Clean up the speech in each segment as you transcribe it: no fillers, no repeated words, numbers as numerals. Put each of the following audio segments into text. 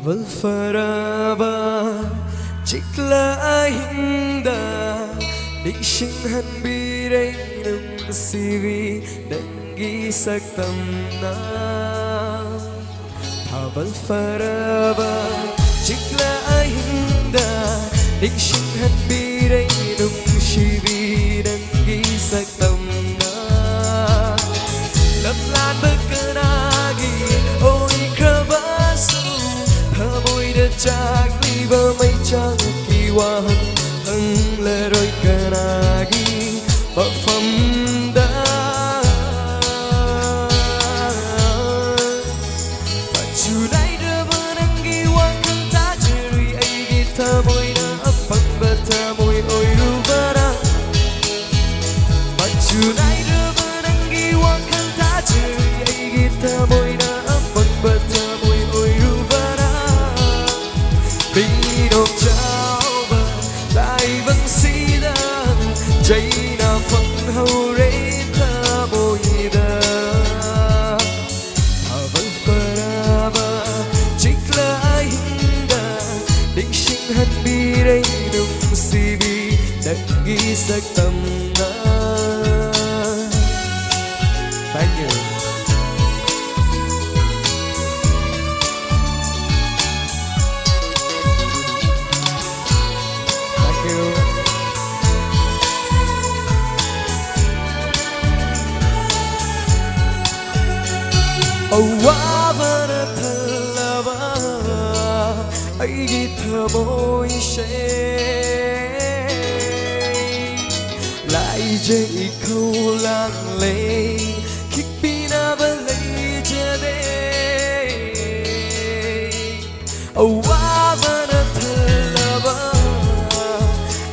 Faraba Cikla hinda Dikshin biray ng sivi Dangi saktamna Paval Faraba Cikla hinda Dikshin biray ng sivi Dangi saktamna Laplan berkenagi Oi krabasu Thamoy đã chắc đi vỡ mây trắng kỳ hoa hân lệ rồi kanagi bờ phẩm đã và chu nay đưa vỡ nắng kỳ hoa khăn ta chơi ai đi thamoy đã ấp bằng bờ thamoy ôi ru vỡ đã và chu nay đưa vỡ nắng kỳ hoa khăn ta chơi ai đi thamoy đã ấp bằng bờ thamoy ôi ru vỡ đã Bình độc trao bờ lại vẫn si đa Jay na phăng hầu rê ta bồi đa Thà vẫn phara ba Trích là hinda Định sinh hân bi đây nung si bi Đặc ghi sắc tâm na Thank you. Awavana thalava aigi thamoy se lại dậy câu lang lệ khích pina vẫn lấy chưa đây Awavana thalava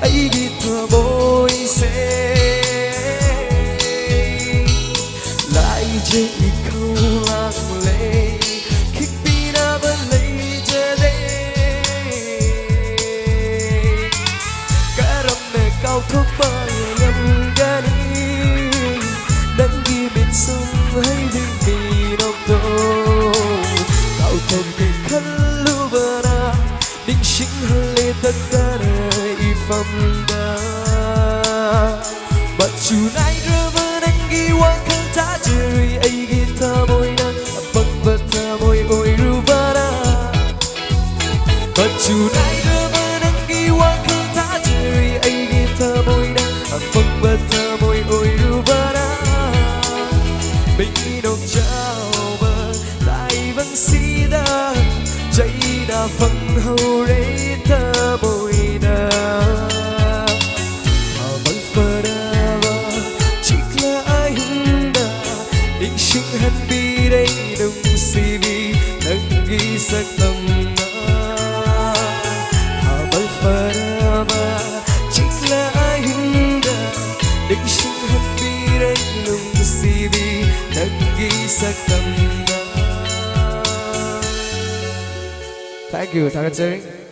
aigi thamoy se lại dậy câu lang lệ khích pina vẫn lấy chưa đây cả rầm nè cao thúc bay nhầm gani đắng ghi bên sông hay đừng vì nông tô cao thúc thì khăn lưu bờ na định sinh hơn lê tất cả đời phẩm đa but chu nay đưa vỡ đắng ghi hoa khăn ta chơi ai ghi thamoy na băng bờ thamoy ôi ru vỡ đã but chu nay đưa vỡ đắng ghi hoa khăn ta chơi ai ghi thamoy na băng bờ thamoy ôi ru vỡ đã bình độc trao bờ lại vẫn si đa Jay na phăng hầu rê thamoy na Paval Faraba Cikla hinda Định sinh hân bi đây nung si vi Nâng ghi sắc tâm na Paval Faraba Cikla hinda Định sinh hân bi đây nung si vi Nâng ghi sắc tâm na Thank you, Thạc Trinh.